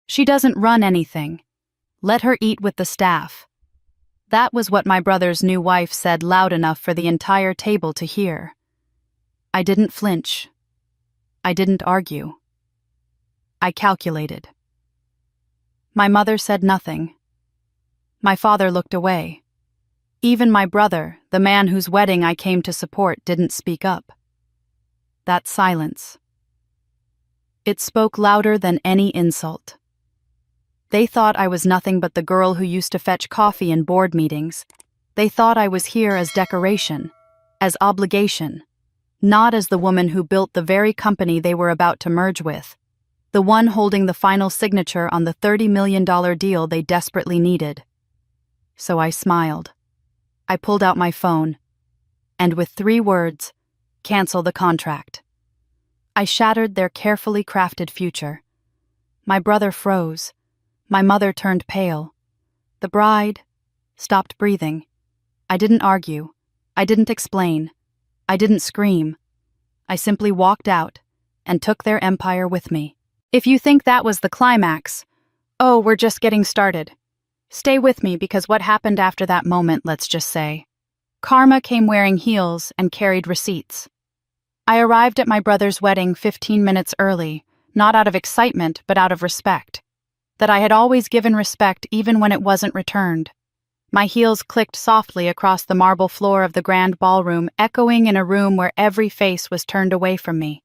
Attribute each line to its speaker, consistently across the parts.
Speaker 1: She doesn't run anything. Let her eat with the staff. That was what my brother's new wife said loud enough for the entire table to hear. I didn't flinch. I didn't argue. I calculated. My mother said nothing. My father looked away. Even my brother, the man whose wedding I came to support, didn't speak up. That silence. It spoke louder than any insult. They thought I was nothing but the girl who used to fetch coffee in board meetings. They thought I was here as decoration, as obligation, not as the woman who built the very company they were about to merge with, the one holding the final signature on the $30 million deal they desperately needed. So I smiled. I pulled out my phone, and with 3 words, cancel the contract. I shattered their carefully crafted future. My brother froze. My mother turned pale. The bride stopped breathing. I didn't argue. I didn't explain. I didn't scream. I simply walked out and took their empire with me. If you think that was the climax, oh, we're just getting started. Stay with me, because what happened after that moment, let's just say. Karma came wearing heels and carried receipts. I arrived at my brother's wedding 15 minutes early, not out of excitement, but out of respect. That I had always given respect even when it wasn't returned. My heels clicked softly across the marble floor of the grand ballroom, echoing in a room where every face was turned away from me.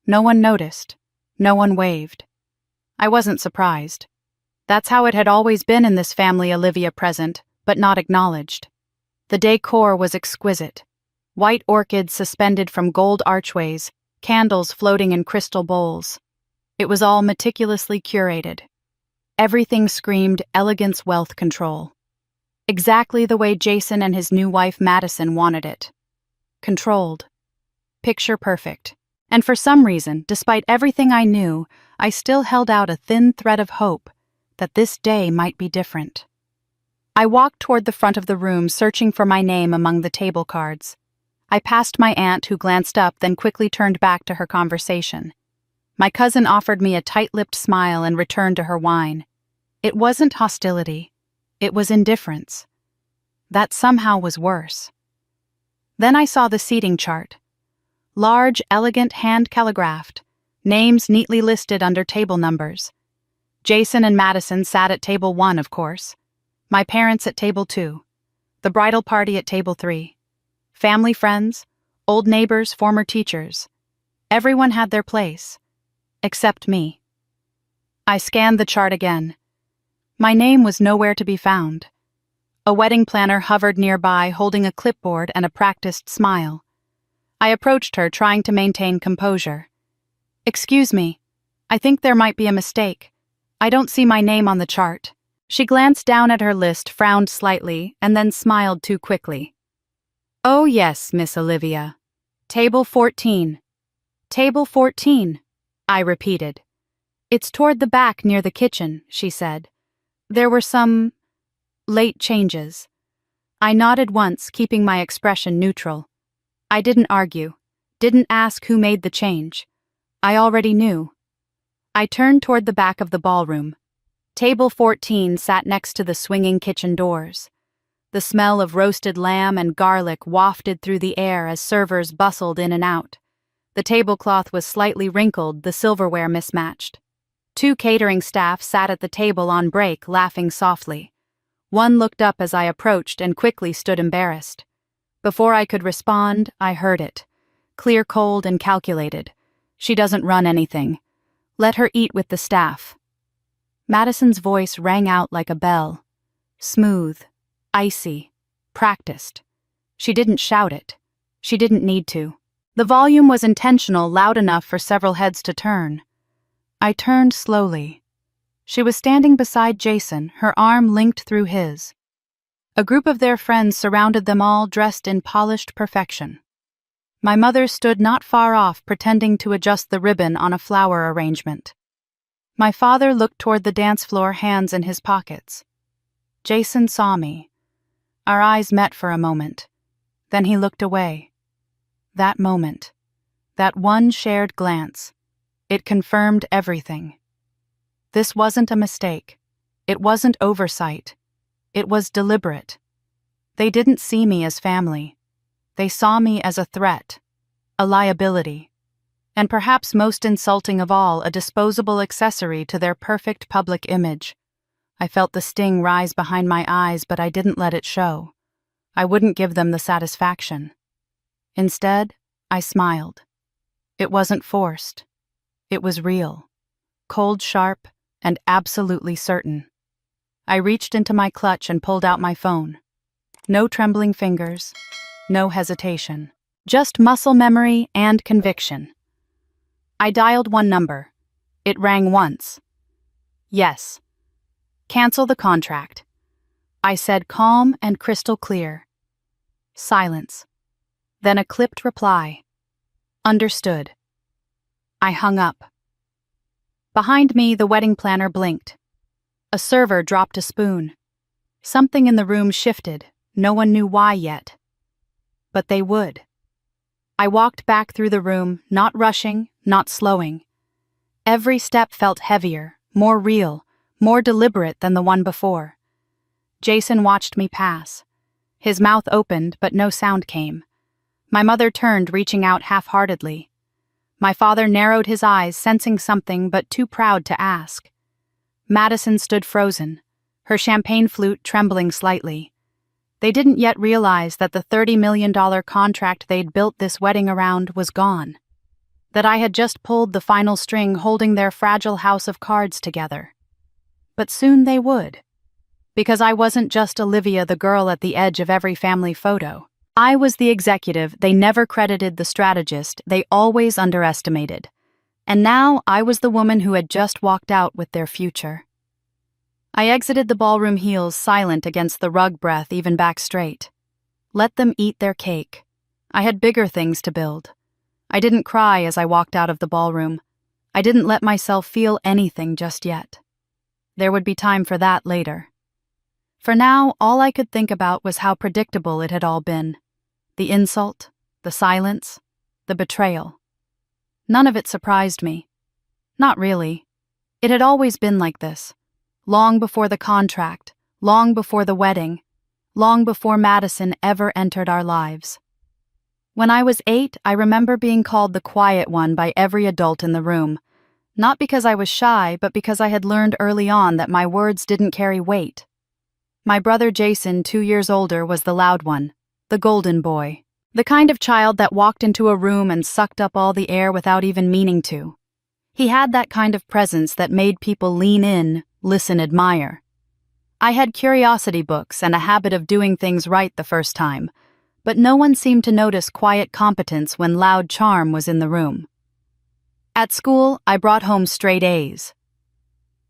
Speaker 1: No one noticed. No one waved. I wasn't surprised. That's how it had always been in this family, Olivia present, but not acknowledged. The decor was exquisite. White orchids suspended from gold archways, candles floating in crystal bowls. It was all meticulously curated. Everything screamed elegance, wealth control. Exactly the way Jason and his new wife Madison wanted it. Controlled. Picture perfect. And for some reason, despite everything I knew, I still held out a thin thread of hope that this day might be different. I walked toward the front of the room, searching for my name among the table cards. I passed my aunt, who glanced up, then quickly turned back to her conversation. My cousin offered me a tight-lipped smile and returned to her wine. It wasn't hostility. It was indifference. That somehow was worse. Then I saw the seating chart. Large, elegant, hand-calligraphed, names neatly listed under table numbers. Jason and Madison sat at table 1, of course. My parents at table 2. The bridal party at table 3. Family friends, old neighbors, former teachers. Everyone had their place. Except me. I scanned the chart again. My name was nowhere to be found. A wedding planner hovered nearby, holding a clipboard and a practiced smile. I approached her, trying to maintain composure. "Excuse me, I think there might be a mistake. I don't see my name on the chart." She glanced down at her list, frowned slightly, and then smiled too quickly. "Oh yes, Miss Olivia. Table 14. Table 14, I repeated. "It's toward the back near the kitchen," she said. "There were some late changes." I nodded once, keeping my expression neutral. I didn't argue, didn't ask who made the change. I already knew. I turned toward the back of the ballroom. Table 14 sat next to the swinging kitchen doors. The smell of roasted lamb and garlic wafted through the air as servers bustled in and out. The tablecloth was slightly wrinkled, the silverware mismatched. 2 catering staff sat at the table on break, laughing softly. One looked up as I approached and quickly stood embarrassed. Before I could respond, I heard it. Clear, cold, and calculated. "She doesn't run anything. Let her eat with the staff." Madison's voice rang out like a bell. Smooth, icy, practiced. She didn't shout it. She didn't need to. The volume was intentional, loud enough for several heads to turn. I turned slowly. She was standing beside Jason, her arm linked through his. A group of their friends surrounded them, all dressed in polished perfection. My mother stood not far off, pretending to adjust the ribbon on a flower arrangement. My father looked toward the dance floor, hands in his pockets. Jason saw me. Our eyes met for a moment. Then he looked away. That moment, that one shared glance, it confirmed everything. This wasn't a mistake. It wasn't oversight. It was deliberate. They didn't see me as family. They saw me as a threat, a liability, and perhaps most insulting of all, a disposable accessory to their perfect public image. I felt the sting rise behind my eyes, but I didn't let it show. I wouldn't give them the satisfaction. Instead, I smiled. It wasn't forced. It was real, cold, sharp, and absolutely certain. I reached into my clutch and pulled out my phone. No trembling fingers, no hesitation. Just muscle memory and conviction. I dialed one number. It rang once. Yes. Cancel the contract. I said, calm and crystal clear. Silence. Then a clipped reply. Understood. I hung up. Behind me, the wedding planner blinked. A server dropped a spoon. Something in the room shifted. No one knew why yet. But they would. I walked back through the room, not rushing, not slowing. Every step felt heavier, more real, more deliberate than the one before. Jason watched me pass. His mouth opened, but no sound came. My mother turned, reaching out half-heartedly. My father narrowed his eyes, sensing something but too proud to ask. Madison stood frozen, her champagne flute trembling slightly. They didn't yet realize that the $30 million contract they'd built this wedding around was gone. That I had just pulled the final string holding their fragile house of cards together. But soon they would. Because I wasn't just Olivia, the girl at the edge of every family photo. I was the executive they never credited, the strategist they always underestimated. And now I was the woman who had just walked out with their future. I exited the ballroom, heels silent against the rug, breath even back straight. Let them eat their cake. I had bigger things to build. I didn't cry as I walked out of the ballroom. I didn't let myself feel anything just yet. There would be time for that later. For now, all I could think about was how predictable it had all been. The insult, the silence, the betrayal. None of it surprised me. Not really. It had always been like this. Long before the contract, long before the wedding, long before Madison ever entered our lives. When I was 8, I remember being called the quiet one by every adult in the room. Not because I was shy, but because I had learned early on that my words didn't carry weight. My brother Jason, 2 years older, was the loud one, the golden boy. The kind of child that walked into a room and sucked up all the air without even meaning to. He had that kind of presence that made people lean in, listen, admire. I had curiosity books and a habit of doing things right the first time, but no one seemed to notice quiet competence when loud charm was in the room. At school, I brought home straight A's.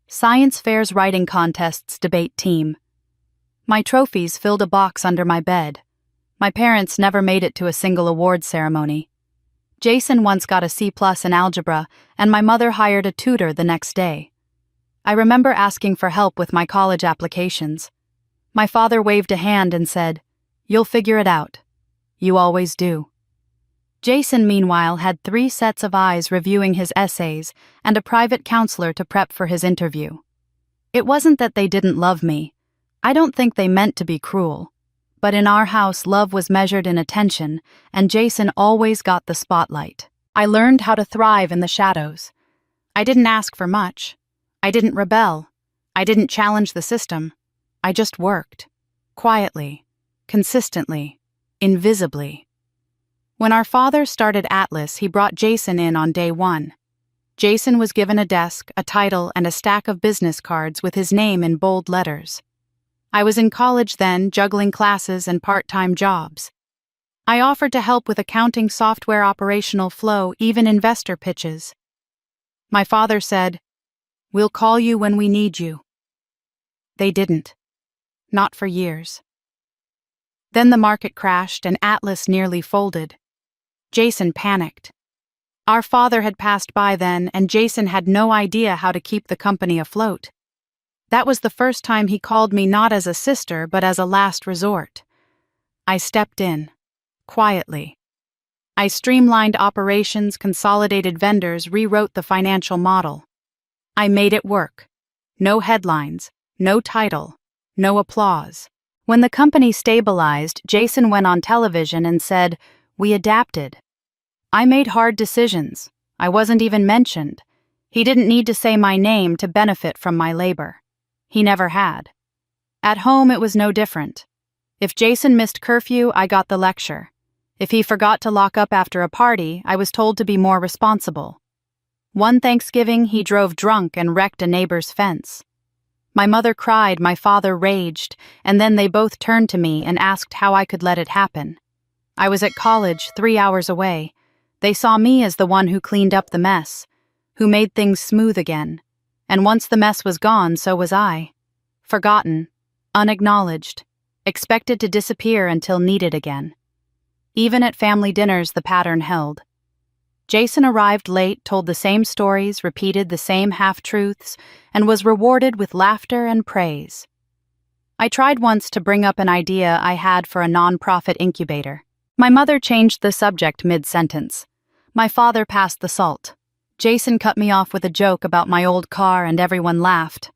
Speaker 1: Science fairs, writing contests, debate team. My trophies filled a box under my bed. My parents never made it to a single award ceremony. Jason once got a C+ in algebra, and my mother hired a tutor the next day. I remember asking for help with my college applications. My father waved a hand and said, "You'll figure it out. You always do." Jason, meanwhile, had 3 sets of eyes reviewing his essays and a private counselor to prep for his interview. It wasn't that they didn't love me. I don't think they meant to be cruel. But in our house, love was measured in attention, and Jason always got the spotlight. I learned how to thrive in the shadows. I didn't ask for much. I didn't rebel. I didn't challenge the system. I just worked. Quietly. Consistently. Invisibly. When our father started Atlas, he brought Jason in on day 1. Jason was given a desk, a title, and a stack of business cards with his name in bold letters. I was in college then, juggling classes and part-time jobs. I offered to help with accounting, software, operational flow, even investor pitches. My father said, "We'll call you when we need you." They didn't. Not for years. Then the market crashed and Atlas nearly folded. Jason panicked. Our father had passed by then, and Jason had no idea how to keep the company afloat. That was the first time he called me not as a sister, but as a last resort. I stepped in. Quietly. I streamlined operations, consolidated vendors, rewrote the financial model. I made it work. No headlines, no title, no applause. When the company stabilized, Jason went on television and said, "We adapted." I made hard decisions. I wasn't even mentioned. He didn't need to say my name to benefit from my labor. He never had. At home, it was no different. If Jason missed curfew, I got the lecture. If he forgot to lock up after a party, I was told to be more responsible. One Thanksgiving, he drove drunk and wrecked a neighbor's fence. My mother cried, my father raged, and then they both turned to me and asked how I could let it happen. I was at college, 3 hours away. They saw me as the one who cleaned up the mess, who made things smooth again. And once the mess was gone, so was I. Forgotten, unacknowledged, expected to disappear until needed again. Even at family dinners, the pattern held. Jason arrived late, told the same stories, repeated the same half-truths, and was rewarded with laughter and praise. I tried once to bring up an idea I had for a nonprofit incubator. My mother changed the subject mid-sentence. My father passed the salt. Jason cut me off with a joke about my old car and everyone laughed.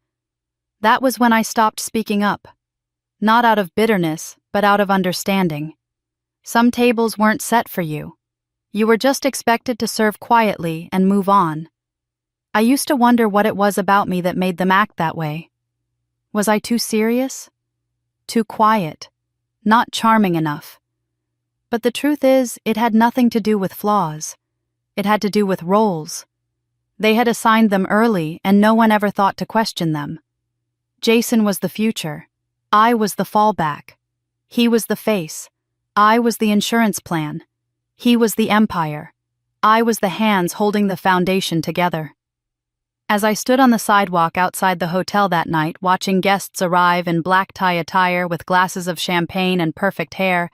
Speaker 1: That was when I stopped speaking up. Not out of bitterness, but out of understanding. Some tables weren't set for you. You were just expected to serve quietly and move on. I used to wonder what it was about me that made them act that way. Was I too serious? Too quiet? Not charming enough? But the truth is, it had nothing to do with flaws. It had to do with roles. They had assigned them early, and no one ever thought to question them. Jason was the future. I was the fallback. He was the face. I was the insurance plan. He was the empire. I was the hands holding the foundation together. As I stood on the sidewalk outside the hotel that night, watching guests arrive in black tie attire with glasses of champagne and perfect hair,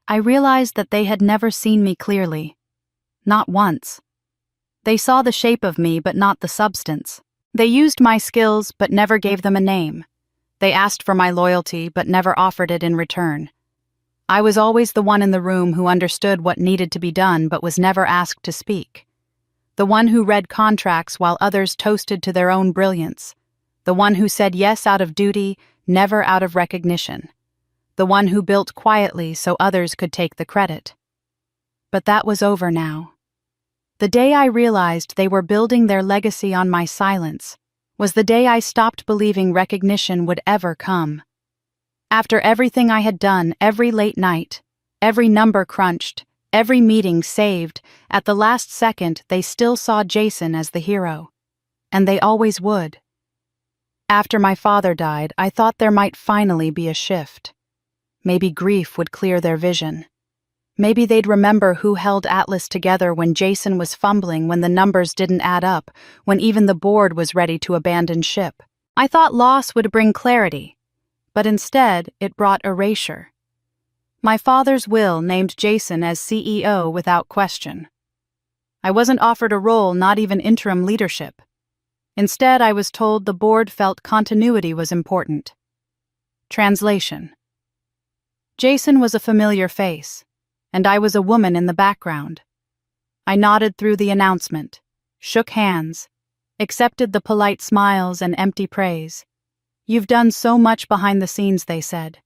Speaker 1: I realized that they had never seen me clearly. Not once. They saw the shape of me, but not the substance. They used my skills, but never gave them a name. They asked for my loyalty, but never offered it in return. I was always the one in the room who understood what needed to be done, but was never asked to speak. The one who read contracts while others toasted to their own brilliance. The one who said yes out of duty, never out of recognition. The one who built quietly so others could take the credit. But that was over now. The day I realized they were building their legacy on my silence was the day I stopped believing recognition would ever come. After everything I had done, every late night, every number crunched, every meeting saved, at the last second they still saw Jason as the hero. And they always would. After my father died, I thought there might finally be a shift. Maybe grief would clear their vision. Maybe they'd remember who held Atlas together when Jason was fumbling, when the numbers didn't add up, when even the board was ready to abandon ship. I thought loss would bring clarity, but instead it brought erasure. My father's will named Jason as CEO without question. I wasn't offered a role, not even interim leadership. Instead, I was told the board felt continuity was important. Translation. Jason was a familiar face, and I was a woman in the background. I nodded through the announcement, shook hands, accepted the polite smiles and empty praise. "You've done so much behind the scenes," they said.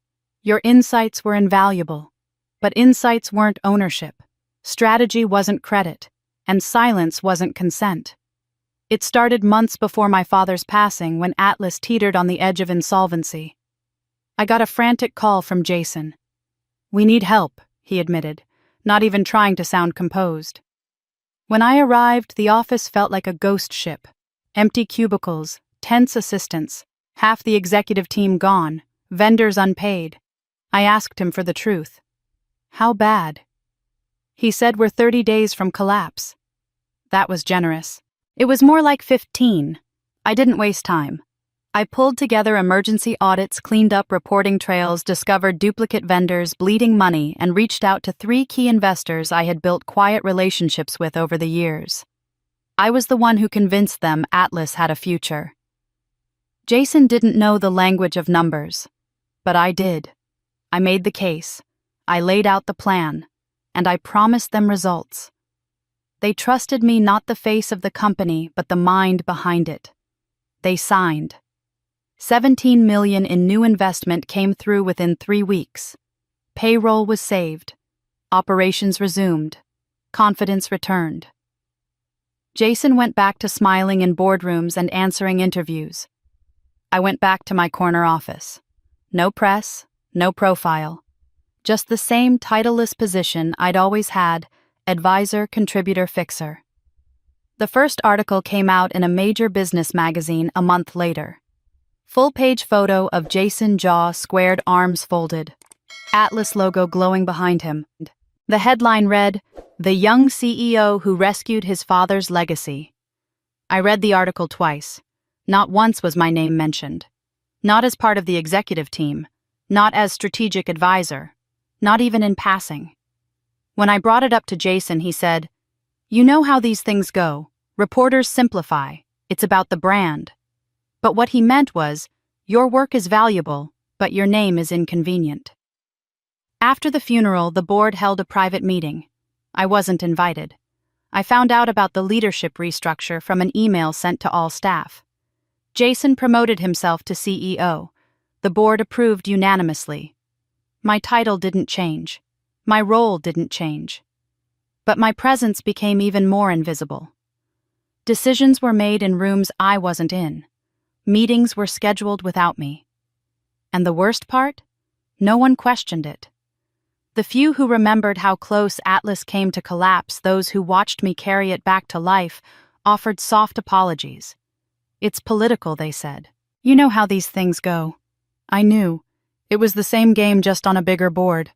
Speaker 1: "Your insights were invaluable." But insights weren't ownership, strategy wasn't credit, and silence wasn't consent. It started months before my father's passing, when Atlas teetered on the edge of insolvency. I got a frantic call from Jason. "We need help," he admitted, not even trying to sound composed. When I arrived, the office felt like a ghost ship. Empty cubicles, tense assistants, half the executive team gone, vendors unpaid. I asked him for the truth. "How bad?" He said, "We're 30 days from collapse." That was generous. It was more like 15. I didn't waste time. I pulled together emergency audits, cleaned up reporting trails, discovered duplicate vendors, bleeding money, and reached out to 3 key investors I had built quiet relationships with over the years. I was the one who convinced them Atlas had a future. Jason didn't know the language of numbers, but I did. I made the case, I laid out the plan, and I promised them results. They trusted me, not the face of the company, but the mind behind it. They signed. $17 million in new investment came through within 3 weeks. Payroll was saved. Operations resumed. Confidence returned. Jason went back to smiling in boardrooms and answering interviews. I went back to my corner office. No press, no profile. Just the same titleless position I'd always had, advisor, contributor, fixer. The first article came out in a major business magazine a month later. Full-page photo of Jason, jaw squared, arms folded. Atlas logo glowing behind him. The headline read, "The Young CEO Who Rescued His Father's Legacy." I read the article twice. Not once was my name mentioned. Not as part of the executive team. Not as strategic advisor. Not even in passing. When I brought it up to Jason, he said, "You know how these things go. Reporters simplify. It's about the brand." But what he meant was, your work is valuable, but your name is inconvenient. After the funeral, the board held a private meeting. I wasn't invited. I found out about the leadership restructure from an email sent to all staff. Jason promoted himself to CEO. The board approved unanimously. My title didn't change. My role didn't change. But my presence became even more invisible. Decisions were made in rooms I wasn't in. Meetings were scheduled without me. And the worst part? No one questioned it. The few who remembered how close Atlas came to collapse, those who watched me carry it back to life, offered soft apologies. "It's political," they said. "You know how these things go." I knew. It was the same game, just on a bigger board.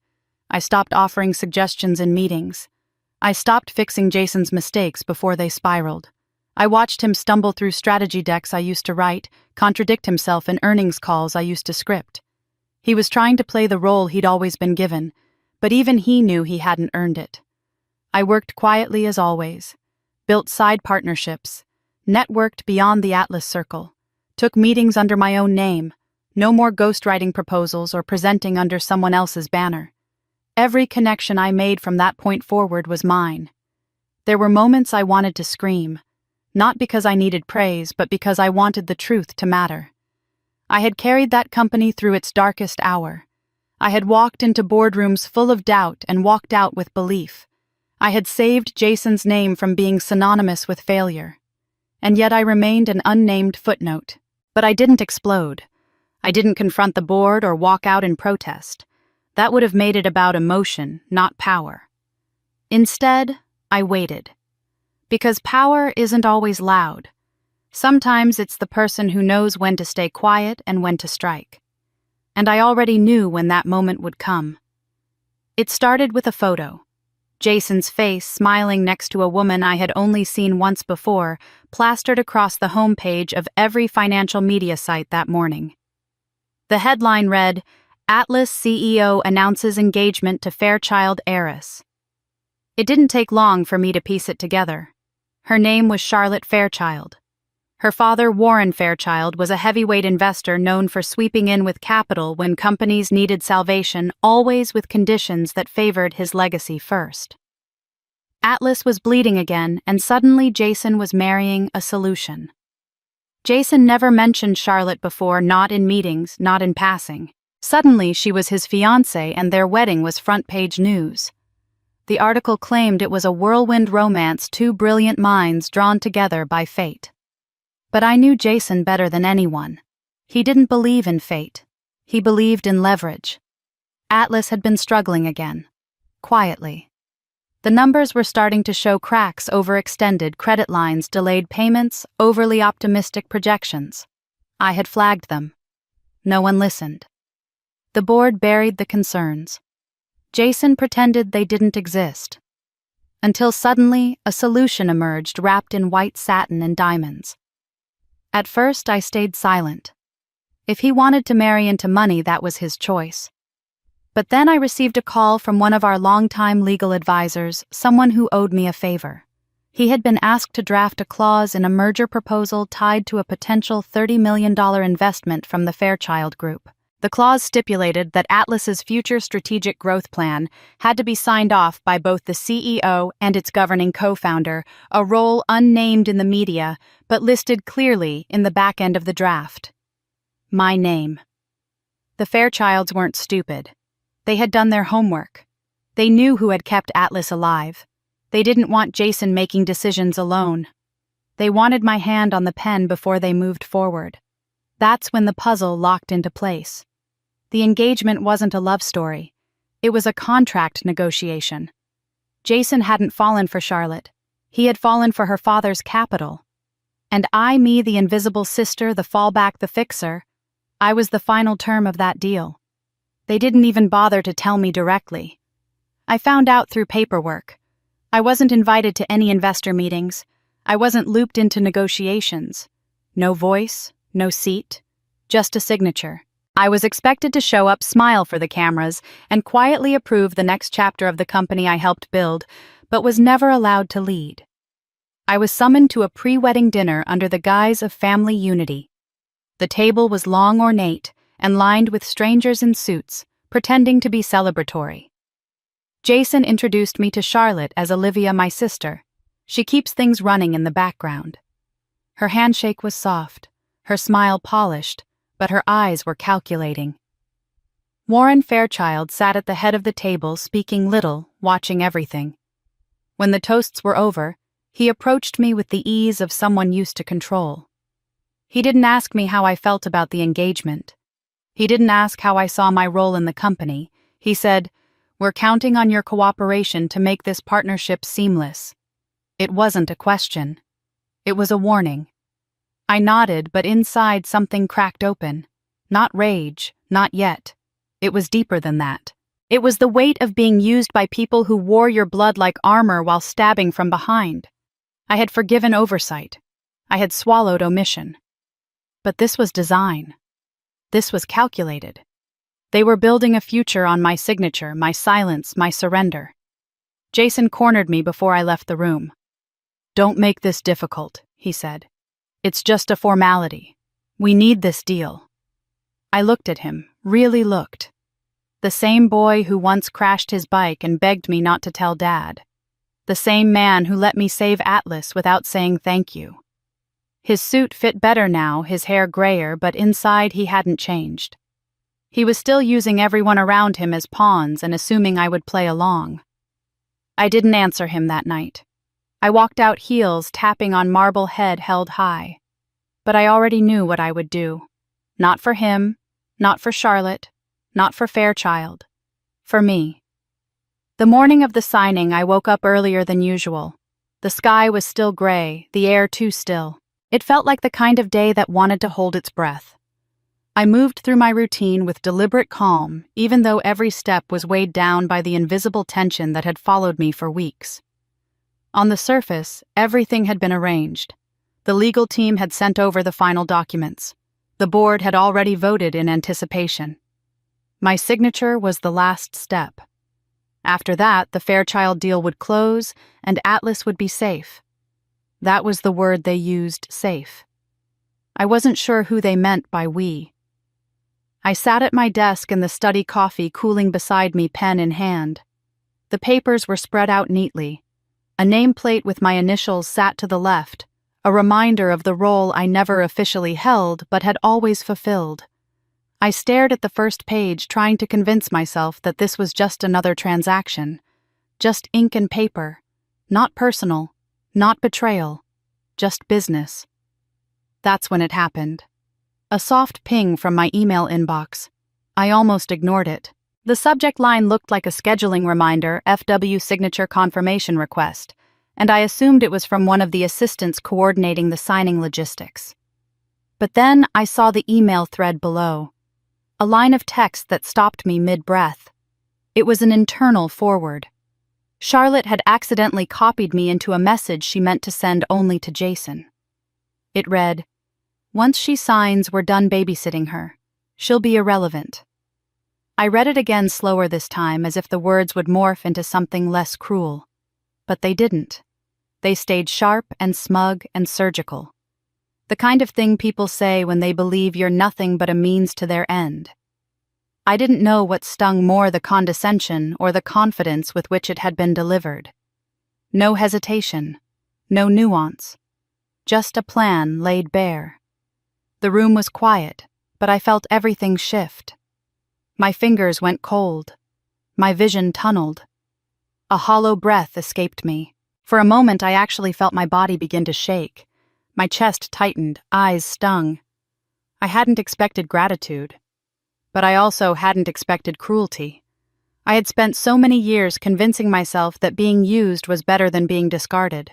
Speaker 1: I stopped offering suggestions in meetings. I stopped fixing Jason's mistakes before they spiraled. I watched him stumble through strategy decks I used to write, contradict himself in earnings calls I used to script. He was trying to play the role he'd always been given, but even he knew he hadn't earned it. I worked quietly as always, built side partnerships, networked beyond the Atlas circle, took meetings under my own name, no more ghostwriting proposals or presenting under someone else's banner. Every connection I made from that point forward was mine. There were moments I wanted to scream, not because I needed praise, but because I wanted the truth to matter. I had carried that company through its darkest hour. I had walked into boardrooms full of doubt and walked out with belief. I had saved Jason's name from being synonymous with failure. And yet I remained an unnamed footnote. But I didn't explode. I didn't confront the board or walk out in protest. That would have made it about emotion, not power. Instead, I waited. Because power isn't always loud. Sometimes it's the person who knows when to stay quiet and when to strike. And I already knew when that moment would come. It started with a photo. Jason's face smiling next to a woman I had only seen once before, plastered across the homepage of every financial media site that morning. The headline read, "Atlas CEO Announces Engagement to Fairchild Heiress." It didn't take long for me to piece it together. Her name was Charlotte Fairchild. Her father, Warren Fairchild, was a heavyweight investor known for sweeping in with capital when companies needed salvation, always with conditions that favored his legacy first. Atlas was bleeding again, and suddenly Jason was marrying a solution. Jason never mentioned Charlotte before, not in meetings, not in passing. Suddenly she was his fiancée, and their wedding was front-page news. The article claimed it was a whirlwind romance, two brilliant minds drawn together by fate. But I knew Jason better than anyone. He didn't believe in fate. He believed in leverage. Atlas had been struggling again. Quietly. The numbers were starting to show cracks: overextended credit lines, delayed payments, overly optimistic projections. I had flagged them. No one listened. The board buried the concerns. Jason pretended they didn't exist. Until suddenly, a solution emerged wrapped in white satin and diamonds. At first, I stayed silent. If he wanted to marry into money, that was his choice. But then I received a call from one of our longtime legal advisors, someone who owed me a favor. He had been asked to draft a clause in a merger proposal tied to a potential $30 million investment from the Fairchild Group. The clause stipulated that Atlas's future strategic growth plan had to be signed off by both the CEO and its governing co-founder, a role unnamed in the media but listed clearly in the back end of the draft. My name. The Fairchilds weren't stupid. They had done their homework. They knew who had kept Atlas alive. They didn't want Jason making decisions alone. They wanted my hand on the pen before they moved forward. That's when the puzzle locked into place. The engagement wasn't a love story. It was a contract negotiation. Jason hadn't fallen for Charlotte. He had fallen for her father's capital. And me, the invisible sister, the fallback, the fixer, I was the final term of that deal. They didn't even bother to tell me directly. I found out through paperwork. I wasn't invited to any investor meetings. I wasn't looped into negotiations. No voice, no seat, just a signature. I was expected to show up, smile for the cameras, and quietly approve the next chapter of the company I helped build, but was never allowed to lead. I was summoned to a pre-wedding dinner under the guise of family unity. The table was long, ornate, and lined with strangers in suits, pretending to be celebratory. Jason introduced me to Charlotte as Olivia, my sister. She keeps things running in the background. Her handshake was soft, her smile polished, but her eyes were calculating. Warren Fairchild sat at the head of the table, speaking little, watching everything. When the toasts were over, he approached me with the ease of someone used to control. He didn't ask me how I felt about the engagement. He didn't ask how I saw my role in the company. He said, "We're counting on your cooperation to make this partnership seamless." It wasn't a question. It was a warning. I nodded, but inside something cracked open. Not rage, not yet. It was deeper than that. It was the weight of being used by people who wore your blood like armor while stabbing from behind. I had forgiven oversight. I had swallowed omission. But this was design. This was calculated. They were building a future on my signature, my silence, my surrender. Jason cornered me before I left the room. "Don't make this difficult," he said. "It's just a formality. We need this deal." I looked at him, really looked. The same boy who once crashed his bike and begged me not to tell Dad. The same man who let me save Atlas without saying thank you. His suit fit better now, his hair grayer, but inside he hadn't changed. He was still using everyone around him as pawns and assuming I would play along. I didn't answer him that night. I walked out, heels tapping on marble, head held high. But I already knew what I would do. Not for him, not for Charlotte, not for Fairchild. For me. The morning of the signing, I woke up earlier than usual. The sky was still gray, the air too still. It felt like the kind of day that wanted to hold its breath. I moved through my routine with deliberate calm, even though every step was weighed down by the invisible tension that had followed me for weeks. On the surface, everything had been arranged. The legal team had sent over the final documents. The board had already voted in anticipation. My signature was the last step. After that, the Fairchild deal would close, and Atlas would be safe. That was the word they used, safe. I wasn't sure who they meant by we. I sat at my desk in the study, coffee cooling beside me, pen in hand. The papers were spread out neatly. A nameplate with my initials sat to the left, a reminder of the role I never officially held but had always fulfilled. I stared at the first page, trying to convince myself that this was just another transaction. Just ink and paper. Not personal. Not betrayal. Just business. That's when it happened. A soft ping from my email inbox. I almost ignored it. The subject line looked like a scheduling reminder, FW signature confirmation request, and I assumed it was from one of the assistants coordinating the signing logistics. But then I saw the email thread below. A line of text that stopped me mid-breath. It was an internal forward. Charlotte had accidentally copied me into a message she meant to send only to Jason. It read, "Once she signs, we're done babysitting her. She'll be irrelevant." I read it again, slower this time, as if the words would morph into something less cruel. But they didn't. They stayed sharp and smug and surgical. The kind of thing people say when they believe you're nothing but a means to their end. I didn't know what stung more, the condescension or the confidence with which it had been delivered. No hesitation. No nuance. Just a plan laid bare. The room was quiet, but I felt everything shift. My fingers went cold. My vision tunneled. A hollow breath escaped me. For a moment, I actually felt my body begin to shake. My chest tightened, eyes stung. I hadn't expected gratitude, but I also hadn't expected cruelty. I had spent so many years convincing myself that being used was better than being discarded.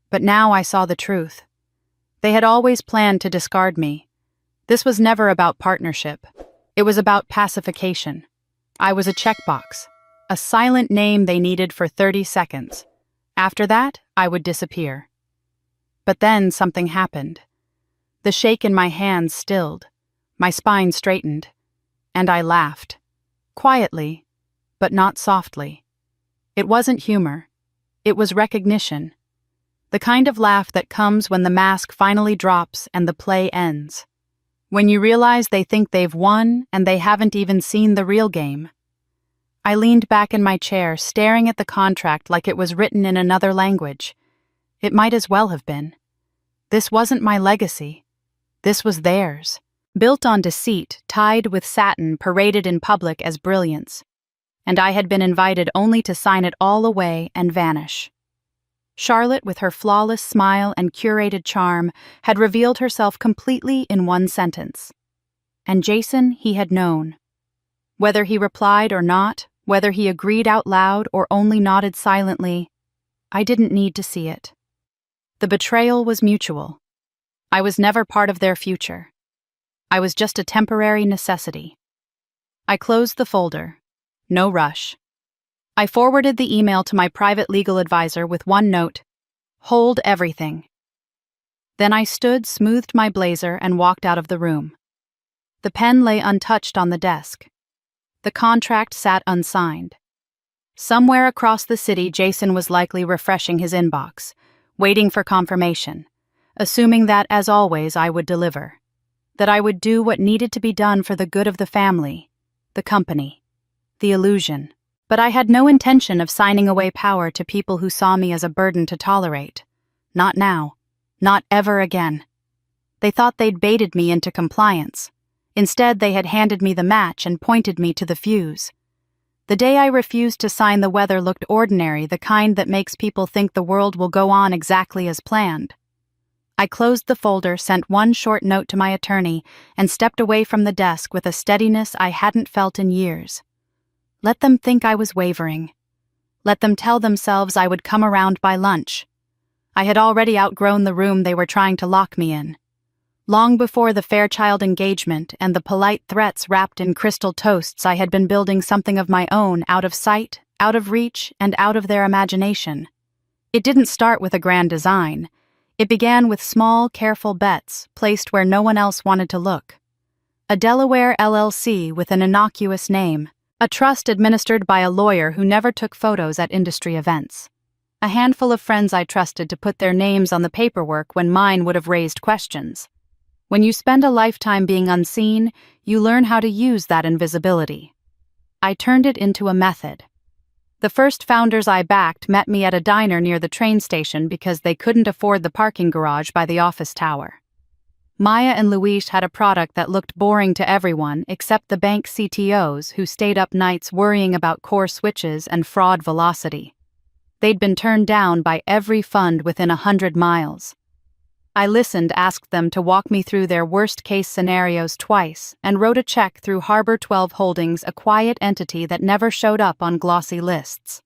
Speaker 1: But now I saw the truth. They had always planned to discard me. This was never about partnership. It was about pacification. I was a checkbox, a silent name they needed for 30 seconds. After that, I would disappear. But then something happened. The shake in my hands stilled, my spine straightened, and I laughed. Quietly, but not softly. It wasn't humor. It was recognition. The kind of laugh that comes when the mask finally drops and the play ends. When you realize they think they've won and they haven't even seen the real game. I leaned back in my chair, staring at the contract like it was written in another language. It might as well have been. This wasn't my legacy. This was theirs. Built on deceit, tied with satin, paraded in public as brilliance. And I had been invited only to sign it all away and vanish. Charlotte, with her flawless smile and curated charm, had revealed herself completely in one sentence. And Jason, he had known. Whether he replied or not, whether he agreed out loud or only nodded silently, I didn't need to see it. The betrayal was mutual. I was never part of their future. I was just a temporary necessity. I closed the folder. No rush. I forwarded the email to my private legal advisor with one note: hold everything. Then I stood, smoothed my blazer, and walked out of the room. The pen lay untouched on the desk. The contract sat unsigned. Somewhere across the city, Jason was likely refreshing his inbox, waiting for confirmation, assuming that, as always, I would deliver. That I would do what needed to be done for the good of the family, the company, the illusion. But I had no intention of signing away power to people who saw me as a burden to tolerate. Not now. Not ever again. They thought they'd baited me into compliance. Instead, they had handed me the match and pointed me to the fuse. The day I refused to sign, the weather looked ordinary, the kind that makes people think the world will go on exactly as planned. I closed the folder, sent one short note to my attorney, and stepped away from the desk with a steadiness I hadn't felt in years. Let them think I was wavering. Let them tell themselves I would come around by lunch. I had already outgrown the room they were trying to lock me in. Long before the Fairchild engagement and the polite threats wrapped in crystal toasts, I had been building something of my own, out of sight, out of reach, and out of their imagination. It didn't start with a grand design. It began with small, careful bets placed where no one else wanted to look. A Delaware LLC with an innocuous name. A trust administered by a lawyer who never took photos at industry events. A handful of friends I trusted to put their names on the paperwork when mine would have raised questions. When you spend a lifetime being unseen, you learn how to use that invisibility. I turned it into a method. The first founders I backed met me at a diner near the train station because they couldn't afford the parking garage by the office tower. Maya and Luis had a product that looked boring to everyone except the bank CTOs who stayed up nights worrying about core switches and fraud velocity. They'd been turned down by every fund within 100 miles. I listened, asked them to walk me through their worst-case scenarios twice, and wrote a check through Harbor 12 Holdings, a quiet entity that never showed up on glossy lists.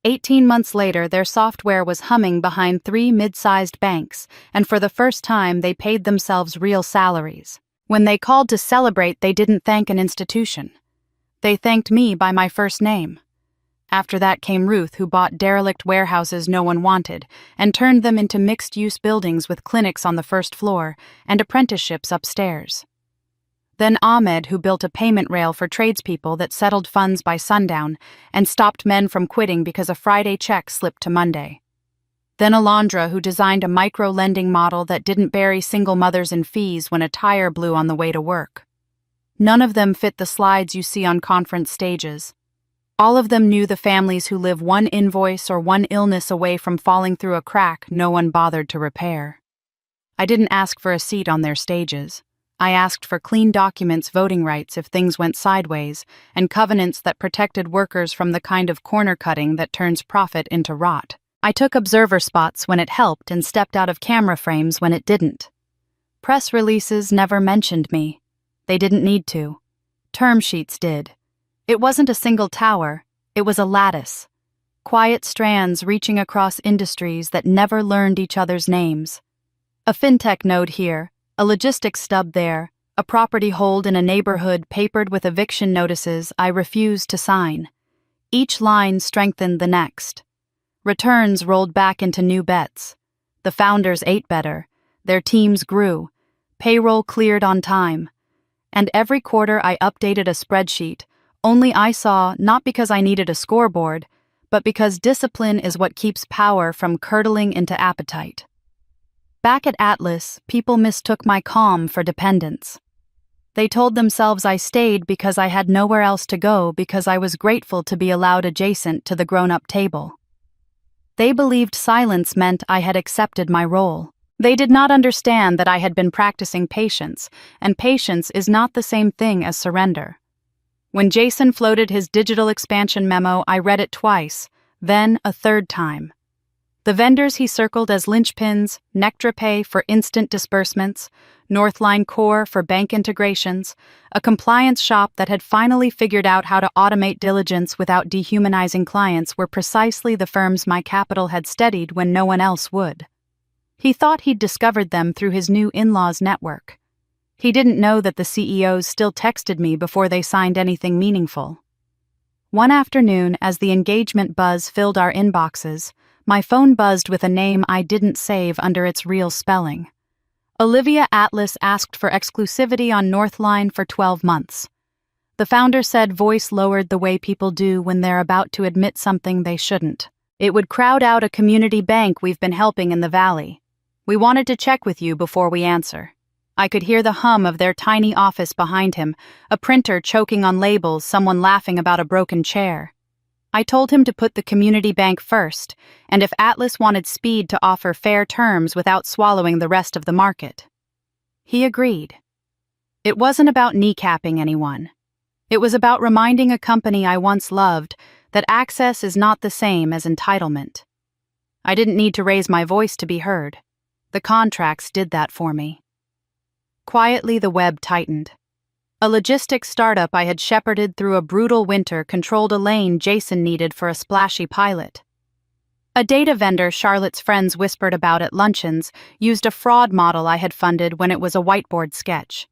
Speaker 1: 18 months later, their software was humming behind 3 mid-sized banks, and for the first time they paid themselves real salaries. When they called to celebrate, they didn't thank an institution. They thanked me by my first name. After that came Ruth, who bought derelict warehouses no one wanted, and turned them into mixed-use buildings with clinics on the first floor and apprenticeships upstairs. Then Ahmed, who built a payment rail for tradespeople that settled funds by sundown and stopped men from quitting because a Friday check slipped to Monday. Then Alondra, who designed a micro-lending model that didn't bury single mothers in fees when a tire blew on the way to work. None of them fit the slides you see on conference stages. All of them knew the families who live one invoice or one illness away from falling through a crack no one bothered to repair. I didn't ask for a seat on their stages. I asked for clean documents, voting rights if things went sideways, and covenants that protected workers from the kind of corner cutting that turns profit into rot. I took observer spots when it helped and stepped out of camera frames when it didn't. Press releases never mentioned me. They didn't need to. Term sheets did. It wasn't a single tower, it was a lattice. Quiet strands reaching across industries that never learned each other's names. A fintech node here, a logistics stub there, a property hold in a neighborhood papered with eviction notices I refused to sign. Each line strengthened the next. Returns rolled back into new bets. The founders ate better. Their teams grew. Payroll cleared on time. And every quarter I updated a spreadsheet, only I saw not because I needed a scoreboard, but because discipline is what keeps power from curdling into appetite. Back at Atlas, people mistook my calm for dependence. They told themselves I stayed because I had nowhere else to go because I was grateful to be allowed adjacent to the grown-up table. They believed silence meant I had accepted my role. They did not understand that I had been practicing patience, and patience is not the same thing as surrender. When Jason floated his digital expansion memo, I read it twice, then a third time. The vendors he circled as linchpins, NectraPay for instant disbursements, Northline Core for bank integrations, a compliance shop that had finally figured out how to automate diligence without dehumanizing clients were precisely the firms my capital had steadied when no one else would. He thought he'd discovered them through his new in-laws network. He didn't know that the CEOs still texted me before they signed anything meaningful. One afternoon, as the engagement buzz filled our inboxes, my phone buzzed with a name I didn't save under its real spelling. Olivia Atlas asked for exclusivity on Northline for 12 months. The founder said voice lowered the way people do when they're about to admit something they shouldn't. It would crowd out a community bank we've been helping in the valley. We wanted to check with you before we answer. I could hear the hum of their tiny office behind him, a printer choking on labels, someone laughing about a broken chair. I told him to put the community bank first, and if Atlas wanted speed to offer fair terms without swallowing the rest of the market. He agreed. It wasn't about kneecapping anyone. It was about reminding a company I once loved that access is not the same as entitlement. I didn't need to raise my voice to be heard. The contracts did that for me. Quietly, the web tightened. A logistics startup I had shepherded through a brutal winter controlled a lane Jason needed for a splashy pilot. A data vendor Charlotte's friends whispered about at luncheons used a fraud model I had funded when it was a whiteboard sketch.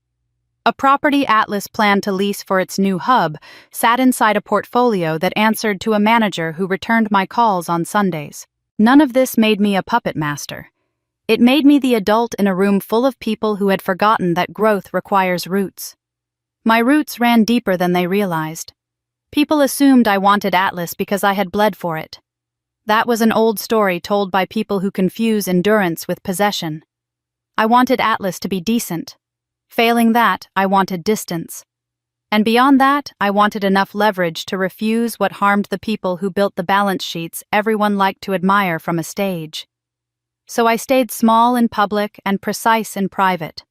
Speaker 1: A property Atlas planned to lease for its new hub sat inside a portfolio that answered to a manager who returned my calls on Sundays. None of this made me a puppet master. It made me the adult in a room full of people who had forgotten that growth requires roots. My roots ran deeper than they realized. People assumed I wanted Atlas because I had bled for it. That was an old story told by people who confuse endurance with possession. I wanted Atlas to be decent. Failing that, I wanted distance. And beyond that, I wanted enough leverage to refuse what harmed the people who built the balance sheets everyone liked to admire from a stage. So I stayed small in public and precise in private.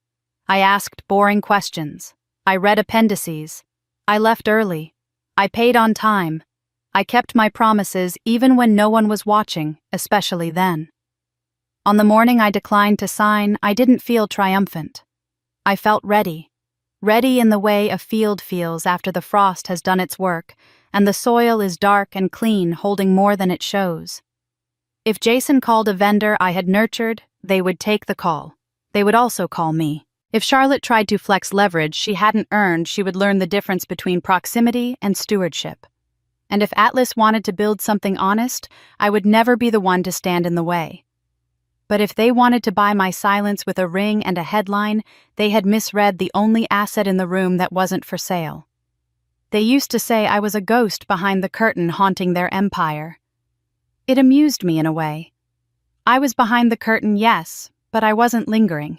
Speaker 1: I asked boring questions. I read appendices. I left early. I paid on time. I kept my promises even when no one was watching, especially then. On the morning I declined to sign, I didn't feel triumphant. I felt ready. Ready in the way a field feels after the frost has done its work, and the soil is dark and clean, holding more than it shows. If Jason called a vendor I had nurtured, they would take the call. They would also call me. If Charlotte tried to flex leverage she hadn't earned, she would learn the difference between proximity and stewardship. And if Atlas wanted to build something honest, I would never be the one to stand in the way. But if they wanted to buy my silence with a ring and a headline, they had misread the only asset in the room that wasn't for sale. They used to say I was a ghost behind the curtain haunting their empire. It amused me in a way. I was behind the curtain, yes, but I wasn't lingering.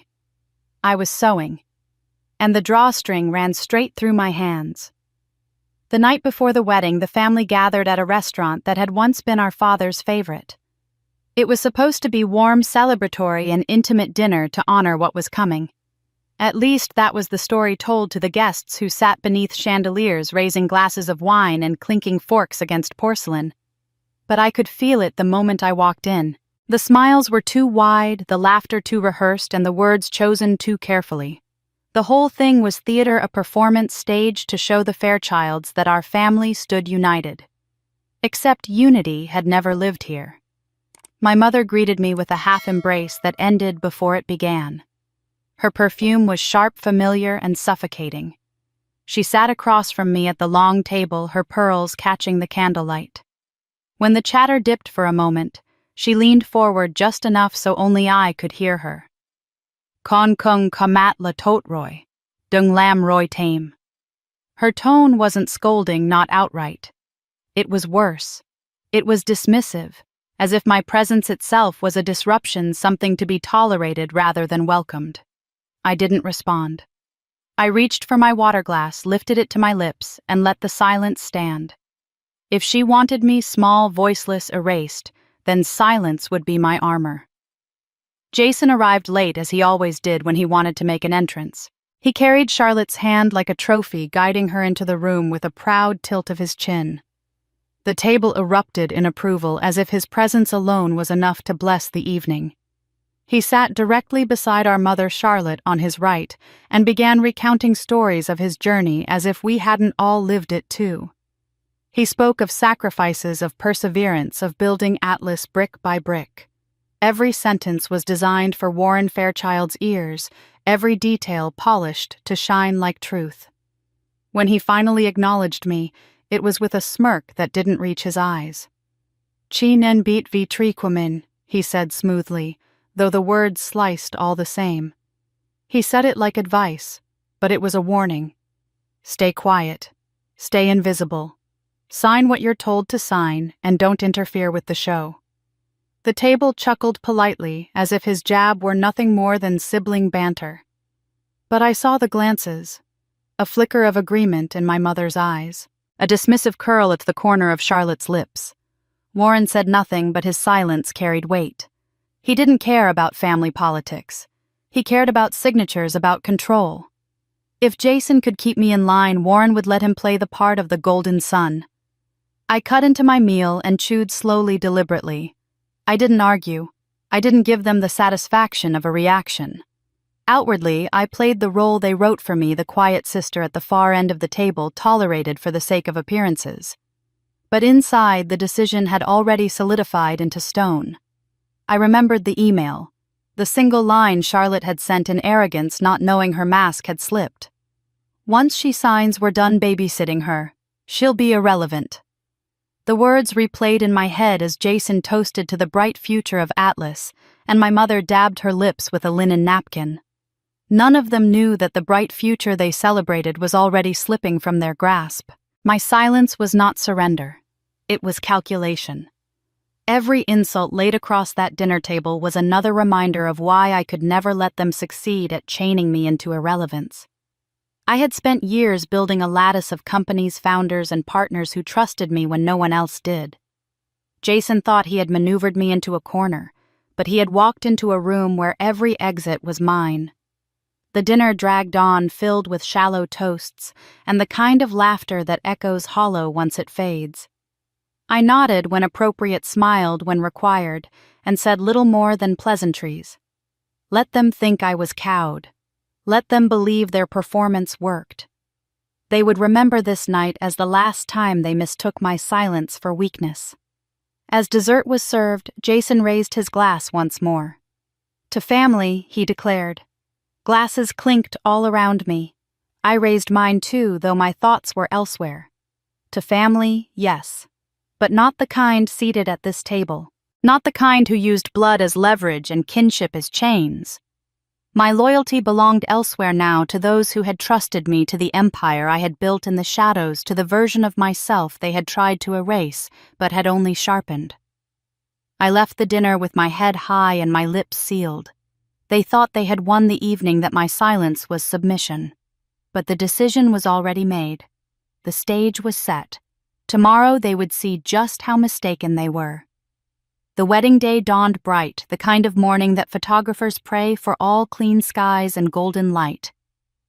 Speaker 1: I was sewing, and the drawstring ran straight through my hands. The night before the wedding, the family gathered at a restaurant that had once been our father's favorite. It was supposed to be warm, celebratory, and intimate dinner to honor what was coming. At least that was the story told to the guests who sat beneath chandeliers raising glasses of wine and clinking forks against porcelain. But I could feel it the moment I walked in. The smiles were too wide, the laughter too rehearsed, and the words chosen too carefully. The whole thing was theater, a performance staged to show the Fairchilds that our family stood united. Except unity had never lived here. My mother greeted me with a half-embrace that ended before it began. Her perfume was sharp, familiar, and suffocating. She sat across from me at the long table, her pearls catching the candlelight. When the chatter dipped for a moment, she leaned forward just enough so only I could hear her. Con kung kamat la tot roy, dung lam roy tame. Her tone wasn't scolding, not outright. It was worse. It was dismissive, as if my presence itself was a disruption, something to be tolerated rather than welcomed. I didn't respond. I reached for my water glass, lifted it to my lips, and let the silence stand. If she wanted me small, voiceless, erased, then silence would be my armor. Jason arrived late, as he always did when he wanted to make an entrance. He carried Charlotte's hand like a trophy, guiding her into the room with a proud tilt of his chin. The table erupted in approval, as if his presence alone was enough to bless the evening. He sat directly beside our mother Charlotte on his right and began recounting stories of his journey as if we hadn't all lived it too. He spoke of sacrifices, of perseverance, of building Atlas brick by brick. Every sentence was designed for Warren Fairchild's ears, every detail polished to shine like truth. When he finally acknowledged me, it was with a smirk that didn't reach his eyes. "Chi nen beat vi triquamin," he said smoothly, though the words sliced all the same. He said it like advice, but it was a warning. Stay quiet. Stay invisible. Sign what you're told to sign, and don't interfere with the show. The table chuckled politely, as if his jab were nothing more than sibling banter. But I saw the glances, a flicker of agreement in my mother's eyes, a dismissive curl at the corner of Charlotte's lips. Warren said nothing, but his silence carried weight. He didn't care about family politics. He cared about signatures, about control. If Jason could keep me in line, Warren would let him play the part of the golden son. I cut into my meal and chewed slowly, deliberately. I didn't argue. I didn't give them the satisfaction of a reaction. Outwardly, I played the role they wrote for me, the quiet sister at the far end of the table, tolerated for the sake of appearances. But inside, the decision had already solidified into stone. I remembered the email, the single line Charlotte had sent in arrogance, not knowing her mask had slipped. Once she signs we're done babysitting her, she'll be irrelevant. The words replayed in my head as Jason toasted to the bright future of Atlas, and my mother dabbed her lips with a linen napkin. None of them knew that the bright future they celebrated was already slipping from their grasp. My silence was not surrender. It was calculation. Every insult laid across that dinner table was another reminder of why I could never let them succeed at chaining me into irrelevance. I had spent years building a lattice of companies, founders, and partners who trusted me when no one else did. Jason thought he had maneuvered me into a corner, but he had walked into a room where every exit was mine. The dinner dragged on, filled with shallow toasts, and the kind of laughter that echoes hollow once it fades. I nodded when appropriate, smiled when required, and said little more than pleasantries. Let them think I was cowed. Let them believe their performance worked. They would remember this night as the last time they mistook my silence for weakness. As dessert was served, Jason raised his glass once more. To family, he declared. Glasses clinked all around me. I raised mine too, though my thoughts were elsewhere. To family, yes. But not the kind seated at this table. Not the kind who used blood as leverage and kinship as chains. My loyalty belonged elsewhere now, to those who had trusted me, to the empire I had built in the shadows, to the version of myself they had tried to erase, but had only sharpened. I left the dinner with my head high and my lips sealed. They thought they had won the evening, that my silence was submission. But the decision was already made. The stage was set. Tomorrow they would see just how mistaken they were. The wedding day dawned bright, the kind of morning that photographers pray for, all clean skies and golden light.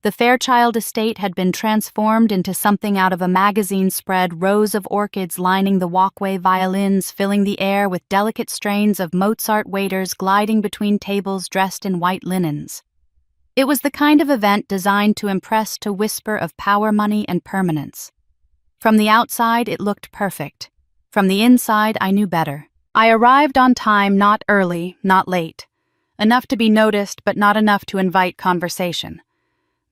Speaker 1: The Fairchild estate had been transformed into something out of a magazine spread, rows of orchids lining the walkway, violins filling the air with delicate strains of Mozart, waiters gliding between tables dressed in white linens. It was the kind of event designed to impress, to whisper of power, money, and permanence. From the outside, it looked perfect. From the inside, I knew better. I arrived on time, not early, not late. Enough to be noticed, but not enough to invite conversation.